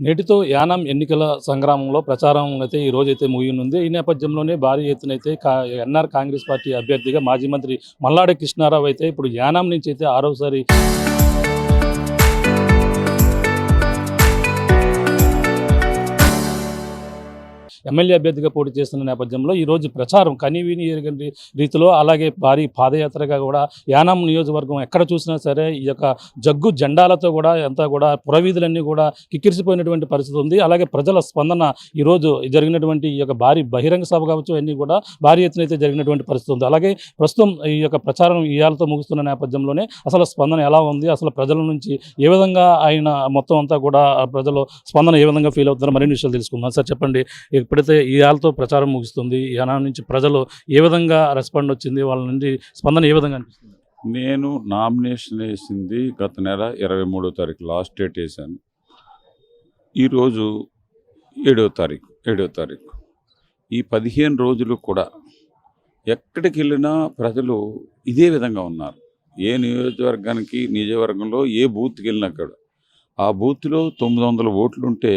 నేటితో యానాం ఎన్నికల సంగ్రామంలో ప్రచారం అయితే ఈ రోజైతే ముగియనుంది. ఈ నేపథ్యంలోనే భారీ ఎత్తునైతే ఎన్ఆర్ కాంగ్రెస్ పార్టీ అభ్యర్థిగా మాజీ మంత్రి మల్లాడి కృష్ణారావు అయితే ఇప్పుడు యానాం నుంచి అయితే ఆరోసారి ఎమ్మెల్యే అభ్యర్థిగా పోటీ చేస్తున్న నేపథ్యంలో ఈరోజు ప్రచారం కనీవిని ఎరగని రీతిలో అలాగే భారీ పాదయాత్రగా కూడా యానాం నియోజకవర్గం ఎక్కడ చూసినా సరే ఈ యొక్క జగ్గు జెండాలతో కూడా అంతా కూడా పురవీధులన్నీ కూడా కిక్కిరిసిపోయినటువంటి పరిస్థితి ఉంది. అలాగే ప్రజల స్పందన ఈరోజు జరిగినటువంటి ఈ యొక్క భారీ బహిరంగ సభ కావచ్చు అన్నీ కూడా భారీ ఎత్తున అయితే జరిగినటువంటి పరిస్థితి ఉంది. అలాగే ప్రస్తుతం ఈ యొక్క ప్రచారం ఇయాలతో ముగుస్తున్న నేపథ్యంలోనే అసలు స్పందన ఎలా ఉంది, అసలు ప్రజల నుంచి ఏ విధంగా ఆయన మొత్తం అంతా కూడా ప్రజలు స్పందన ఏ విధంగా ఫీల్ అవుతున్నారో మరిన్ని విషయాలు తెలుసుకుందాం. సార్ చెప్పండి, ఎప్పుడైతే ఈ ఏళ్ళతో ప్రచారం ముగుస్తుంది యానాం నుంచి ప్రజలు ఏ విధంగా రెస్పాండ్ వచ్చింది, వాళ్ళ నుండి స్పందన ఏ విధంగా అనిపిస్తుంది? నేను నామినేషన్ వేసింది గత నెల 23వ తారీఖు, లాస్ట్ డేట్ వేసాను. ఈరోజు 7వ తారీఖు. ఈ 15 రోజులు కూడా ఎక్కడికి వెళ్ళినా ప్రజలు ఇదే విధంగా ఉన్నారు. ఏ నియోజకవర్గంలో ఏ బూత్కి వెళ్ళినా కూడా ఆ బూత్లో 900 ఓట్లుంటే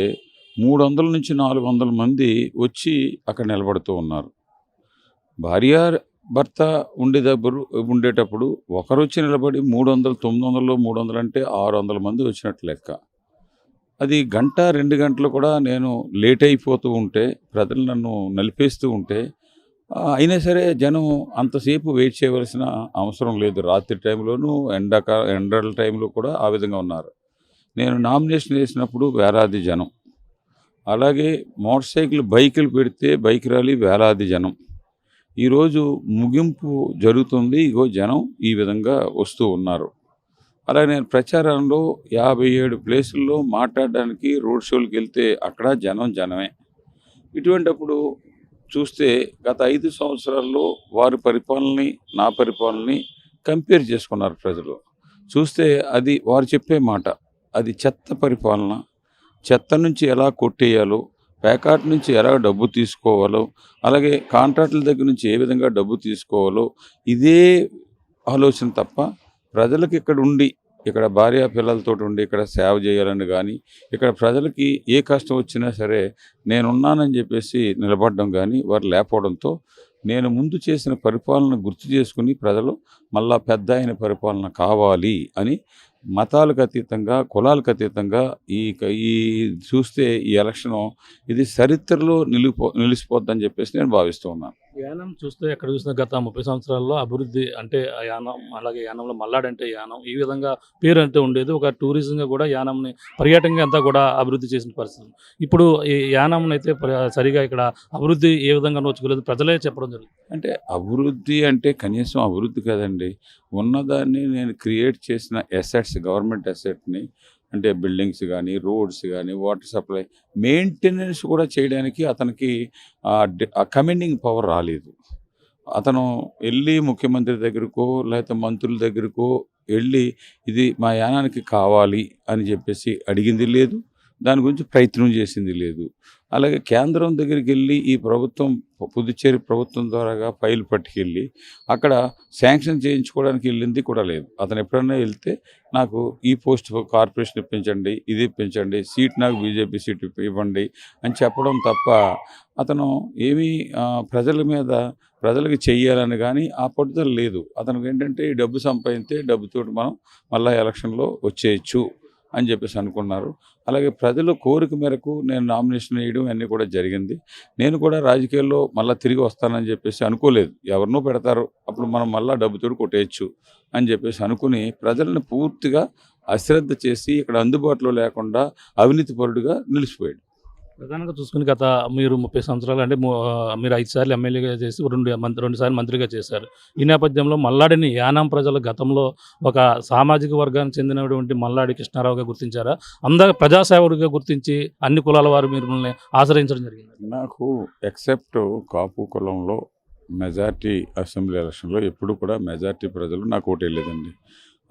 300 నుంచి 400 మంది వచ్చి అక్కడ నిలబడుతూ ఉన్నారు. భార్య భర్త ఉండేటప్పుడు ఒకరు వచ్చి నిలబడి 300, 900లో 300 అంటే 600 మంది వచ్చినట్టు లెక్క. అది గంట 2 గంటలు కూడా నేను లేట్ అయిపోతూ ఉంటే, ప్రజలు నన్ను నలిపేస్తూ ఉంటే, అయినా సరే జనం అంతసేపు వెయిట్ చేయవలసిన అవసరం లేదు. రాత్రి టైంలోనూ ఎండల టైంలో కూడా ఆ విధంగా ఉన్నారు. నేను నామినేషన్ వేసినప్పుడు వేలాది జనం, అలాగే మోటార్ సైకిల్ బైకులు పెడితే బైక్ ర్యాలీ వేలాది జనం. ఈరోజు ముగింపు జరుగుతుంది, ఇగో జనం ఈ విధంగా వస్తూ ఉన్నారు. అలాగే నేను ప్రచారంలో 57 ప్లేసుల్లో మాట్లాడడానికి రోడ్ షోలకు వెళ్తే అక్కడ జనమే. ఇటువంటిప్పుడు చూస్తే గత 5 సంవత్సరాల్లో వారి పరిపాలనని నా పరిపాలనని కంపేర్ చేసుకున్నారు ప్రజలు. చూస్తే అది వారు చెప్పే మాట, అది చెత్త పరిపాలన. చెత్త నుంచి ఎలా కొట్టేయాలో, ప్యాకాట్ నుంచి ఎలా డబ్బు తీసుకోవాలో, అలాగే కాంట్రాక్టుల దగ్గర నుంచి ఏ విధంగా డబ్బు తీసుకోవాలో, ఇదే ఆలోచన తప్ప ప్రజలకు ఇక్కడ భార్య పిల్లలతో ఉండి ఇక్కడ సేవ చేయాలని కానీ, ఇక్కడ ప్రజలకి ఏ కష్టం వచ్చినా సరే నేనున్నానని చెప్పేసి నిలబడడం కానీ వారు లేకపోవడంతో నేను ముందు చేసిన పరిపాలన గుర్తు చేసుకుని ప్రజలు మళ్ళా పెద్ద అయిన పరిపాలన కావాలి అని మతాలకు అతీతంగా, కులాలకు అతీతంగా ఈ చూస్తే ఈ ఎలక్షన్ ఇది చరిత్రలో నిలిచిపోద్దని చెప్పేసి నేను భావిస్తూ ఉన్నాను. యానం చూస్తే ఎక్కడ చూసినా గత 30 సంవత్సరాల్లో అభివృద్ధి అంటే యానం, అలాగే యానంలో మల్లాడు అంటే యానం ఈ విధంగా పేరు అంటే ఉండేది. ఒక టూరిజంగా కూడా యానంని పర్యాటకంగా అంతా కూడా అభివృద్ధి చేసిన పరిస్థితి. ఇప్పుడు ఈ యానం అయితే సరిగా ఇక్కడ అభివృద్ధి ఏ విధంగా నోచుకోలేదు, ప్రజలే చెప్పడం జరుగుతుంది. అంటే అభివృద్ధి అంటే కనీసం అభివృద్ధి కాదండి, ఉన్నదాన్ని నేను క్రియేట్ చేసిన అసెట్స్, గవర్నమెంట్ అసెట్ని అంటే బిల్డింగ్స్ కానీ, రోడ్స్ కానీ, వాటర్ సప్లై మెయింటెనెన్స్ కూడా చేయడానికి అతనికి ఆ కమాండింగ్ పవర్ రాలేదు. అతను వెళ్ళి ముఖ్యమంత్రి దగ్గరకో లేకపోతే మంత్రుల దగ్గరకో వెళ్ళి ఇది మా యానానికి కావాలి అని చెప్పేసి అడిగింది లేదు, దాని గురించి ప్రయత్నం చేసింది లేదు. అలాగే కేంద్రం దగ్గరికి వెళ్ళి ఈ ప్రభుత్వం పుదుచ్చేరి ప్రభుత్వం ద్వారాగా ఫైల్ పట్టుకెళ్ళి అక్కడ శాంక్షన్ చేయించుకోవడానికి వెళ్ళింది కూడా లేదు. అతను ఎప్పుడన్నా వెళ్తే నాకు ఈ పోస్ట్ కార్పొరేషన్ ఇప్పించండి, ఇది ఇప్పించండి, సీట్ నాకు బీజేపీ సీట్ ఇవ్వండి అని చెప్పడం తప్ప అతను ఏమీ ప్రజలకి చెయ్యాలని కానీ ఆ పట్టుదల లేదు. అతనికి ఏంటంటే ఈ డబ్బు సంపాదింస్తే డబ్బుతో మనం మళ్ళీ ఎలక్షన్లో వచ్చేయచ్చు అని చెప్పేసి అనుకున్నారు. అలాగే ప్రజల కోరిక మేరకు నేను నామినేషన్ వేయడం అన్నీ కూడా జరిగింది. నేను కూడా రాజకీయాల్లో మళ్ళీ తిరిగి వస్తానని చెప్పేసి అనుకోలేదు. ఎవరినో పెడతారు, అప్పుడు మనం మళ్ళీ డబ్బుతో కొట్టేయచ్చు అని చెప్పేసి అనుకుని ప్రజలను పూర్తిగా అశ్రద్ధ చేసి ఇక్కడ అందుబాటులో లేకుండా అవినీతిపరుడుగా నిలిచిపోయాడు. ప్రధానంగా చూసుకుని గత మీరు 30 సంవత్సరాలు అంటే మీరు 5 సార్లు ఎమ్మెల్యేగా చేసి 2 సార్లు మంత్రిగా చేశారు. ఈ నేపథ్యంలో మల్లాడిని యానాం ప్రజల గతంలో ఒక సామాజిక వర్గానికి చెందినటువంటి మల్లాడి కృష్ణారావుగా గుర్తించారా, అందరూ ప్రజాసేవకుడిగా గుర్తించి అన్ని కులాల వారు మిమ్మల్ని ఆశ్రయించడం జరిగింది? నాకు ఎక్సెప్ట్ కాపు కులంలో మెజార్టీ అసెంబ్లీ ఎలక్షన్లో ఎప్పుడు కూడా మెజార్టీ ప్రజలు నాకు ఓటు వెళ్ళేదండి.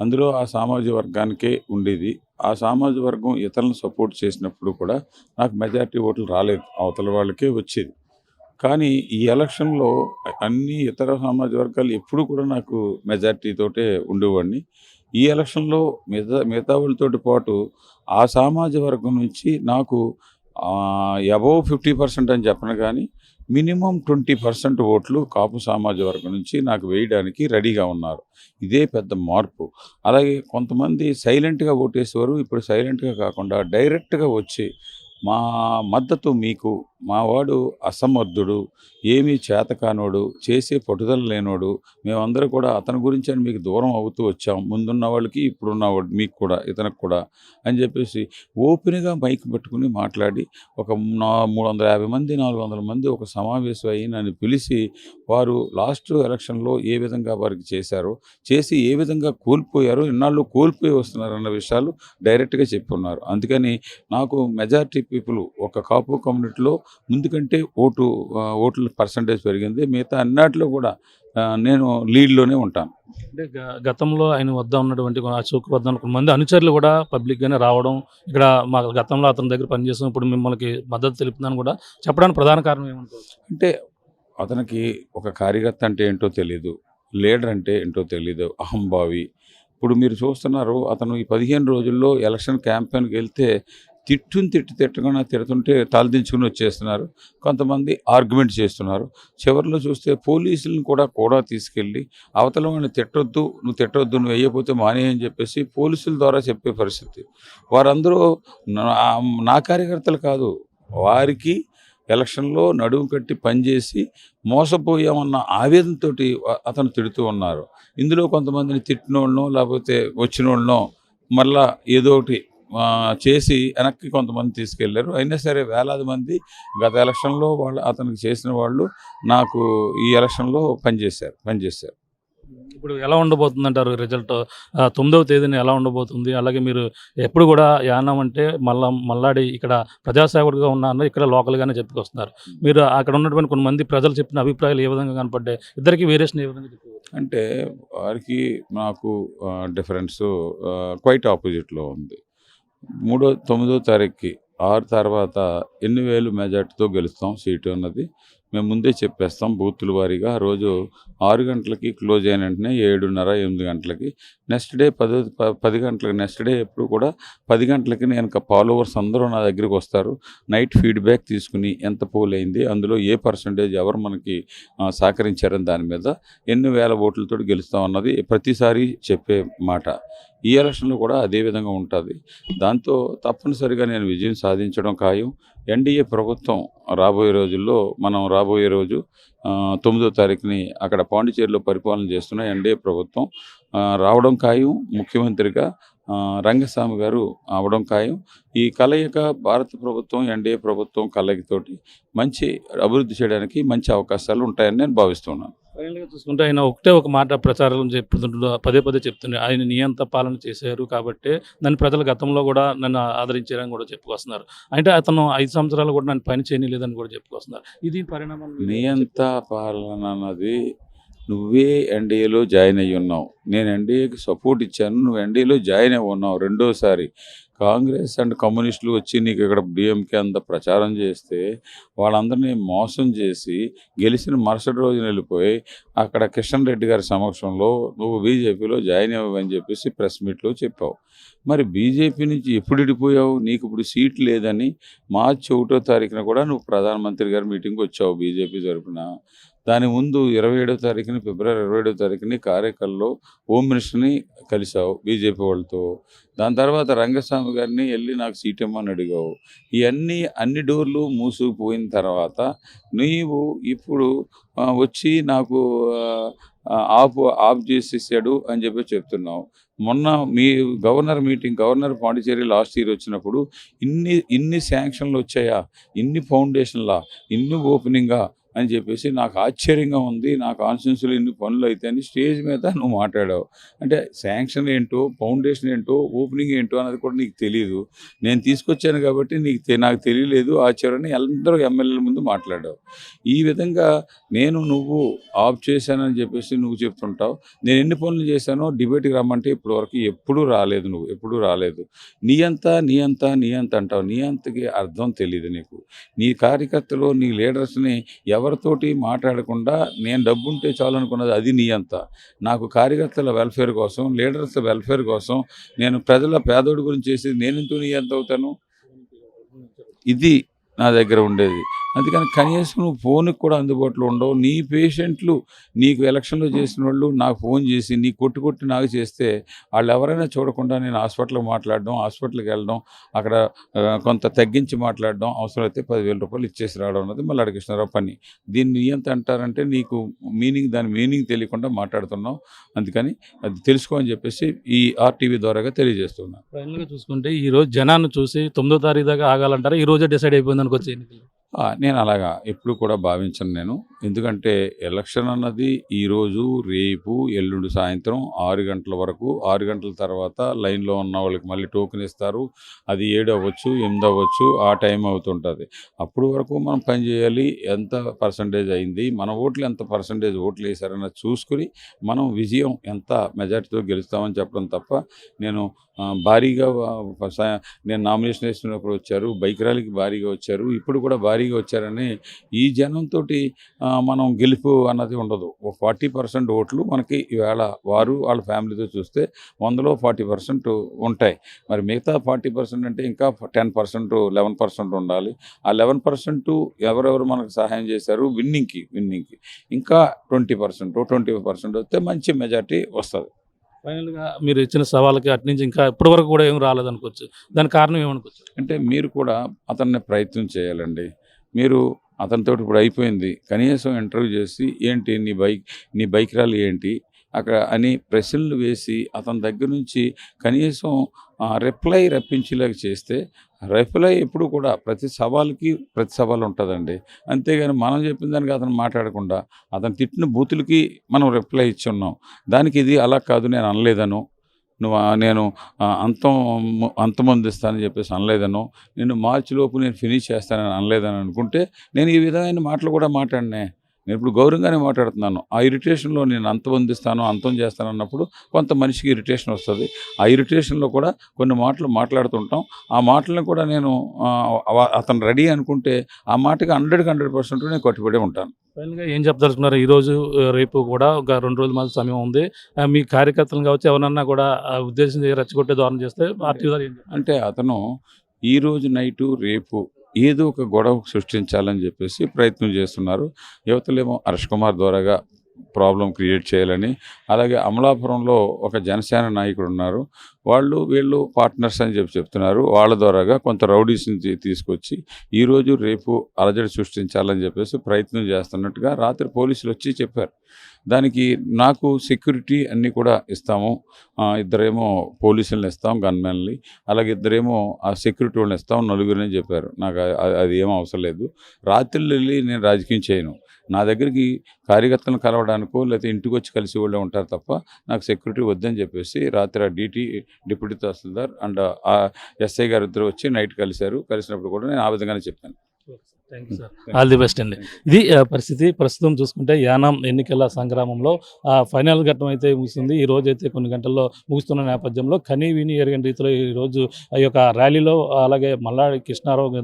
అందులో ఆ సామాజిక వర్గానికే ఉండేది. ఆ సామాజిక వర్గం ఇతరులను సపోర్ట్ చేసినప్పుడు కూడా నాకు మెజార్టీ ఓట్లు రాలేదు, అవతల వాళ్ళకే వచ్చేది. కానీ ఈ ఎలక్షన్లో అన్ని ఇతర సామాజిక వర్గాలు ఎప్పుడు కూడా నాకు మెజార్టీతోటే ఉండేవాడిని. ఈ ఎలక్షన్లో మిగతా వాళ్ళతోటి పాటు ఆ సామాజిక వర్గం నుంచి నాకు అబవ్ 50% అని చెప్పను కానీ మినిమం 20% ఓట్లు కాపు సామాజిక వర్గం నుంచి నాకు వేయడానికి రెడీగా ఉన్నారు. ఇదే పెద్ద మార్పు. అలాగే కొంతమంది సైలెంట్గా ఓటేసేవారు ఇప్పుడు సైలెంట్గా కాకుండా డైరెక్ట్గా వచ్చి మా మద్దతు మీకు, మా వాడు అసమర్థుడు, ఏమీ చేతకానోడు, చేసే పట్టుదల లేనోడు, మేమందరూ కూడా అతని గురించి అని మీకు దూరం అవుతూ వచ్చాం, ముందున్న వాళ్ళకి ఇప్పుడున్న మీకు కూడా ఇతనికి కూడా అని చెప్పేసి ఓపెన్గా మైక్ పెట్టుకుని మాట్లాడి ఒక 350 మంది 400 మంది ఒక సమావేశం అయ్యి నన్ను పిలిచి వారు లాస్ట్ ఎలక్షన్లో ఏ విధంగా వారికి చేశారో, చేసి ఏ విధంగా కోల్పోయారో, ఇన్నాళ్ళు కోల్పోయి వస్తున్నారన్న విషయాలు డైరెక్ట్గా చెప్పున్నారు. అందుకని నాకు మెజారిటీ పీపుల్ ఒక కాపు కమ్యూనిటీలో ముందు కంటే ఓట్ల పర్సంటేజ్ పెరిగింది. మిగతా అన్నిట్లో కూడా నేను లీడ్లోనే ఉంటాను. అంటే గతంలో ఆయన వద్ద ఉన్నటువంటి అశోక్ వద్ద కొంతమంది అనుచరులు కూడా పబ్లిక్గానే రావడం, ఇక్కడ మా గతంలో అతని దగ్గర పనిచేస్తాం ఇప్పుడు మిమ్మల్ని మద్దతు తెలుపుతున్నాను కూడా చెప్పడానికి ప్రధాన కారణం ఏమంటారు? అంటే అతనికి ఒక కార్యకర్త అంటే ఏంటో తెలియదు, లీడర్ అంటే ఏంటో తెలియదు, అహంభావి. ఇప్పుడు మీరు చూస్తున్నారు అతను ఈ 15 రోజుల్లో ఎలక్షన్ క్యాంపెయిన్కి వెళ్తే తిట్టకుండా తిడుతుంటే తలదించుకుని వచ్చేస్తున్నారు. కొంతమంది ఆర్గ్యుమెంట్ చేస్తున్నారు. చివరిలో చూస్తే పోలీసులను కూడా తీసుకెళ్ళి అవతల వాడిని నువ్వు తిట్టొద్దు, నువ్వు వేయకపోతే మానే అని చెప్పేసి పోలీసుల ద్వారా చెప్పే పరిస్థితి. వారందరూ నా కార్యకర్తలు కాదు, వారికి ఎలక్షన్లో నడుము కట్టి పనిచేసి మోసపోయామన్న ఆవేదనతో అతను తిడుతూ ఉన్నారు. ఇందులో కొంతమందిని తిట్టిన వాళ్ళనో లేకపోతే వచ్చిన వాళ్ళనో మళ్ళా ఏదో ఒకటి చేసి వెనక్కి కొంతమంది తీసుకెళ్లారు. అయినా సరే వేలాది మంది గత ఎలక్షన్లో అతనికి చేసిన వాళ్ళు నాకు ఈ ఎలక్షన్లో పనిచేశారు. ఇప్పుడు ఎలా ఉండబోతుందంటారు రిజల్ట్? 9వ తేదీన ఎలా ఉండబోతుంది? అలాగే మీరు ఎప్పుడు కూడా యానం అంటే మల్లాడి ఇక్కడ ప్రజాసేవకుడిగా ఉన్నారని ఇక్కడ లోకల్గానే చెప్పుకొస్తున్నారు. మీరు అక్కడ ఉన్నటువంటి కొంతమంది ప్రజలు చెప్పిన అభిప్రాయాలు ఏ విధంగా కనపడ్డాయి? ఇద్దరికి వేరియేషన్ ఏ విధంగా చెప్పుకోవచ్చు? అంటే వారికి నాకు డిఫరెన్స్ క్వైట్ ఆపోజిట్లో ఉంది. 9వ తారీఖుకి 6 తర్వాత ఎన్ని వేలు మెజార్టీతో గెలుస్తాం సీటు అన్నది మేము ముందే చెప్పేస్తాం. బూతుల వారీగా రోజు 6 గంటలకి క్లోజ్ అయిన వెంటనే 7:30 8 గంటలకి నెక్స్ట్ డే 10 గంటలకి నెక్స్ట్ డే ఎప్పుడు కూడా 10 గంటలకి నేను ఫాలోవర్స్ అందరూ నా దగ్గరికి వస్తారు. నైట్ ఫీడ్బ్యాక్ తీసుకుని ఎంత పోల్ అయింది, అందులో ఏ పర్సంటేజ్ ఎవరు మనకి సహకరించారని దాని మీద ఎన్ని వేల ఓట్లతో గెలుస్తాం అన్నది ప్రతిసారి చెప్పే మాట. ఈ ఎలక్షన్లో కూడా అదే విధంగా ఉంటుంది. దాంతో తప్పనిసరిగా నేను విజయం సాధించడం ఖాయం. ఎన్డీఏ ప్రభుత్వం రాబోయే రోజు 9వ తారీఖుని అక్కడ పాండిచేరిలో పరిపాలన చేస్తున్న ఎన్డీఏ ప్రభుత్వం రావడం ఖాయం. ముఖ్యమంత్రిగా రంగస్వామి గారు అవడం ఖాయం. ఈ కలయిక భారత ప్రభుత్వం ఎన్డీఏ ప్రభుత్వం కలయికతోటి మంచి అభివృద్ధి చేయడానికి మంచి అవకాశాలు ఉంటాయని నేను భావిస్తున్నాను. చూసుకుంటే ఆయన ఒక మాట ప్రచారం పదే చెప్తుండే ఆయన నియంత పాలన చేశారు కాబట్టి నన్ను ప్రజలు గతంలో కూడా నన్ను ఆదరించారని కూడా చెప్పుకొస్తున్నారు. అంటే అతను 5 సంవత్సరాలు కూడా నన్ను పని చేయలేదని కూడా చెప్పుకొస్తున్నారు. ఇది పరిణామం. నియంత పాలన అన్నది నువ్వే ఎన్డీఏలో జాయిన్ అయ్యి ఉన్నావు, నేను ఎన్డీఏకి సపోర్ట్ ఇచ్చాను, నువ్వు ఎన్డీఏలో జాయిన్ అయ్యి ఉన్నావు. రెండోసారి కాంగ్రెస్ అండ్ కమ్యూనిస్టులు వచ్చి నీకు ఇక్కడ డిఎంకే అంత ప్రచారం చేస్తే వాళ్ళందరినీ మోసం చేసి గెలిచిన మరుసటి రోజున వెళ్ళిపోయి అక్కడ కిషన్ రెడ్డి గారి సమక్షంలో నువ్వు బీజేపీలో జాయిన్ అవ్వని చెప్పేసి ప్రెస్ మీట్లో చెప్పావు. మరి బీజేపీ నుంచి ఎప్పుడు విడిపోయావు? నీకు ఇప్పుడు సీట్ లేదని మార్చి 1వ తారీఖున కూడా నువ్వు ప్రధానమంత్రి గారి మీటింగ్కి వచ్చావు బీజేపీ తరఫున. దాని ముందు 27వ తారీఖుని ఫిబ్రవరి 27వ తారీఖుని కారైకల్లో హోమ్ మినిస్టర్ని కలిసావు బీజేపీ వాళ్ళతో. దాని తర్వాత రంగస్వామి గారిని వెళ్ళి నాకు సీట్ ఇమ్మని అడిగావు. అన్ని డోర్లు మూసుకుపోయిన తర్వాత నీవు ఇప్పుడు వచ్చి నాకు ఆఫ్ చేసేసాడు అని చెప్పి చెప్తున్నావు. మొన్న మీ గవర్నర్ పాండిచేరి లాస్ట్ ఇయర్ వచ్చినప్పుడు ఇన్ని శాంక్షన్లు వచ్చాయా, ఇన్ని ఫౌండేషన్లా, ఇన్ని ఓపెనింగా అని చెప్పేసి నాకు ఆశ్చర్యంగా ఉంది. నా కాన్స్టిట్యూన్సీలో ఇన్ని పనులు అయితే అని స్టేజ్ మీద నువ్వు మాట్లాడావు. అంటే శాంక్షన్ ఏంటో, ఫౌండేషన్ ఏంటో, ఓపెనింగ్ ఏంటో అన్నది కూడా నీకు తెలియదు. నేను తీసుకొచ్చాను కాబట్టి నాకు తెలియలేదు ఆశ్చర్యని అందరూ ఎమ్మెల్యేల ముందు మాట్లాడావు. ఈ విధంగా నువ్వు ఆఫ్ చేశానని చెప్పేసి నువ్వు చెప్తుంటావు. నేను ఎన్ని పనులు చేశానో డిబేట్కి రమ్మంటే ఇప్పటివరకు ఎప్పుడూ రాలేదు. నీ అంతా అంటావు. నీ అంతకి అర్థం తెలియదు నీకు. నీ కార్యకర్తలు నీ లీడర్స్ని ఎవరితోటి మాట్లాడకుండా నేను డబ్బుంటే చాలు అనుకున్నది అది నీ అంత. నాకు కార్యకర్తల వెల్ఫేర్ కోసం, లీడర్స్ వెల్ఫేర్ కోసం, నేను ప్రజల పేదోడి గురించి చేసేది నేనెందుకు నీ ఎంత అవుతాను? ఇది నా దగ్గర ఉండేది. అందుకని కనీసం నువ్వు ఫోన్కి కూడా అందుబాటులో ఉండవు. నీ పేషెంట్లు నీకు ఎలక్షన్లో చేసిన వాళ్ళు నాకు ఫోన్ చేసి నీ కొట్టి నాకు చేస్తే వాళ్ళు ఎవరైనా చూడకుండా నేను హాస్పిటల్కి మాట్లాడడం, హాస్పిటల్కి వెళ్ళడం, అక్కడ కొంత తగ్గించి మాట్లాడడం, అవసరమైతే 10,000 రూపాయలు ఇచ్చేసి రావడం అన్నది మల్లాడి కృష్ణారావు పని. దీన్ని ఎంత అంటారంటే నీకు దాని మీనింగ్ తెలియకుండా మాట్లాడుతున్నావు. అందుకని అది తెలుసుకో అని చెప్పేసి ఈ ఆర్టీవీ ద్వారాగా తెలియజేస్తున్నాను. ఫైనల్గా చూసుకుంటే ఈరోజు జనాన్ని చూసి 9వ తారీఖు దాకా ఆగాలంటారా? ఈ రోజే డిసైడ్ అయిపోయింది అనుకోవచ్చు ఎన్నికలు. నేను అలాగా ఎప్పుడు కూడా భావించను నేను. ఎందుకంటే ఎలక్షన్ అన్నది ఈరోజు, రేపు, ఎల్లుండి సాయంత్రం 6 గంటల వరకు, 6 గంటల తర్వాత లైన్లో ఉన్న వాళ్ళకి మళ్ళీ టోకెన్ ఇస్తారు. అది 7 అవ్వచ్చు, 8 అవ్వచ్చు, ఆ టైం అవుతుంటుంది. అప్పుడు వరకు మనం పని చేయాలి. ఎంత పర్సంటేజ్ అయింది, మన ఓట్లు ఎంత పర్సంటేజ్ ఓట్లు వేశారన్నది చూసుకుని మనం విజయం ఎంత మెజార్టీతో గెలుస్తామని చెప్పడం తప్ప నేను భారీగా నేను నామినేషన్ వేసినప్పుడు వచ్చారు, బైక్ ర్యాలీకి భారీగా వచ్చారు, ఇప్పుడు కూడా భారీగా వచ్చారని ఈ జనంతో మనం గెలుపు అన్నది ఉండదు. 40% ఓట్లు మనకి ఈవేళ వారు వాళ్ళ ఫ్యామిలీతో చూస్తే 100లో 40% ఉంటాయి. మరి మిగతా 40% అంటే ఇంకా 10%, 11% ఉండాలి. ఆ 11% ఎవరెవరు మనకు సహాయం చేశారు విన్నింగ్కి ఇంకా 20%, 25% వస్తే మంచి మెజార్టీ వస్తుంది. ఫైనల్గా మీరు ఇచ్చిన సవాళ్ళకి అటు నుంచి ఇంకా ఇప్పటి వరకు కూడా ఏం రాలేదనుకోవచ్చు. దానికి కారణం ఏమనుకోవచ్చు? అంటే మీరు కూడా అతన్ని ప్రయత్నం చేయాలండి. మీరు అతనితో ఇప్పుడు అయిపోయింది, కనీసం ఇంటర్వ్యూ చేసి ఏంటి నీ బైక్ ర్యాలీ ఏంటి అక్కడ అని ప్రశ్నలు వేసి అతని దగ్గర నుంచి కనీసం రిప్లై రప్పించేలాగా చేస్తే, రిప్లై ఎప్పుడు కూడా ప్రతి సవాలు ఉంటుందండి. అంతేగాని మనం చెప్పిన దానికి అతను మాట్లాడకుండా అతను తిట్టిన బూతులకి మనం రిప్లై ఇచ్చి ఉన్నాం. దానికి ఇది అలా కాదు, నేను అనలేదను, నేను అంతమొందిస్తానని చెప్పేసి అనలేదను, నేను మార్చిలోపు నేను ఫినిష్ చేస్తానని అనలేదని అనుకుంటే నేను ఈ విధమైన మాటలు కూడా మాట్లాడినే. నేను ఇప్పుడు గౌరవంగానే మాట్లాడుతున్నాను. ఆ ఇరిటేషన్లో నేను అంతం చేస్తాను అన్నప్పుడు కొంత మనిషికి ఇరిటేషన్ వస్తుంది. ఆ ఇరిటేషన్లో కూడా కొన్ని మాటలు మాట్లాడుతుంటాం. ఆ మాటలను కూడా నేను అతను రెడీ అనుకుంటే ఆ మాటకి 100% నేను కట్టుబడి ఉంటాను. ఫైనల్గా ఏం చెప్పదలుచుకున్నారు? ఈరోజు రేపు కూడా ఒక 2 రోజుల మాత్రం సమయం ఉంది. మీ కార్యకర్తలను కావచ్చు ఎవరన్నా కూడా ఉద్దేశించి రెచ్చగొట్టే ధోరణి చేస్తే పార్టీ ద్వారా అంటే అతను ఈరోజు నైటు రేపు ఏదో ఒక గొడవ సృష్టించాలని చెప్పేసి ప్రయత్నం చేస్తున్నారు. యువతలేమో హర్ష్ కుమార్ ద్వారాగా ప్రాబ్లం క్రియేట్ చేయాలని, అలాగే అమలాపురంలో ఒక జనసేన నాయకుడు ఉన్నారు, వీళ్ళు పార్ట్నర్స్ అని చెప్తున్నారు. వాళ్ళ ద్వారాగా కొంత రౌడీస్ని తీసుకొచ్చి ఈరోజు రేపు అలజడి సృష్టించాలని చెప్పేసి ప్రయత్నం చేస్తున్నట్టుగా రాత్రి పోలీసులు వచ్చి చెప్పారు. దానికి నాకు సెక్యూరిటీ అన్నీ కూడా ఇస్తాము, 2 పోలీసులను ఇస్తాం, గన్మెన్ని, అలాగే 2 ఆ సెక్యూరిటీ వాళ్ళని ఇస్తాం, 4 చెప్పారు. నాకు అది ఏం అవసరం లేదు. రాత్రులు వెళ్ళి నేను రాజకీయం చేయను. నా దగ్గరికి కార్యకర్తలను కలవడానికో లేకపోతే ఇంటికి వచ్చి కలిసి వాళ్ళే ఉంటారు తప్ప నాకు సెక్యూరిటీ వద్దని చెప్పేసి రాత్రి డిప్యూటీ తహసీల్దార్ అండ్ ఆ ఎస్ఐ గారు ఇద్దరు వచ్చి నైట్ కలిసినప్పుడు కూడా నేను ఆ విధంగానే చెప్పాను. Thank you sir, all the best అండి. ఇది పరిస్థితి. ప్రస్తుతం చూసుకుంటే యానాం ఎన్నికల సంగ్రామంలో ఫైనల్ ఘట్టం అయితే ముగిసింది. ఈ రోజు అయితే కొన్ని గంటల్లో ముగుస్తున్న నేపథ్యంలో కనీ విని ఎరగని రీతిలో ఈరోజు ఈ యొక్క ర్యాలీలో అలాగే మల్లాడి కృష్ణారావు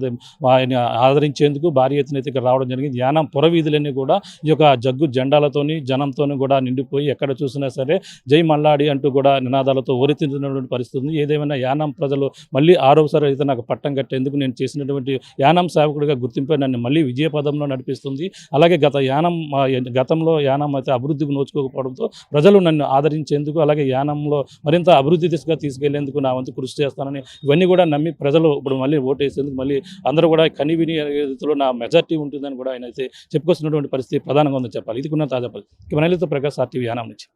ఆయన ఆదరించేందుకు భారీ ఎత్తున అయితే ఇక్కడ రావడం జరిగింది. యానాం పురవీధులన్నీ కూడా ఈ యొక్క జగ్గు జెండాలతోని జనంతోని కూడా నిండిపోయి ఎక్కడ చూసినా సరే జై మల్లాడి అంటూ కూడా నినాదాలతో ఓరెత్తినటువంటి పరిస్థితి ఉంది. ఏదేమైనా యానాం ప్రజలు మళ్ళీ ఆరోసారి అయితే నాకు పట్టం కట్టేందుకు నేను చేసినటువంటి యానాం సేవకుడిగా గుర్తింపు నన్ను మళ్ళీ విజయపదంలో నడిపిస్తుంది. అలాగే గతంలో యానం అయితే అభివృద్ధికి నోచుకోకపోవడంతో ప్రజలు నన్ను ఆదరించేందుకు అలాగే యానంలో మరింత అభివృద్ధి దిశగా తీసుకెళ్లేందుకు నా వంతు కృషి చేస్తానని ఇవన్నీ కూడా నమ్మి ప్రజలు ఇప్పుడు మళ్ళీ ఓటేసేందుకు మళ్ళీ అందరూ కూడా కనివిని రీతిలో నా మెజార్టీ ఉంటుందని కూడా ఆయన అయితే చెప్పుకొస్తున్నటువంటి పరిస్థితి ప్రధానంగా ఉందని చెప్పాలి. ఇది కూడా తాజా పరిస్థితి. ప్రకాష్ RTV యానం నుంచి.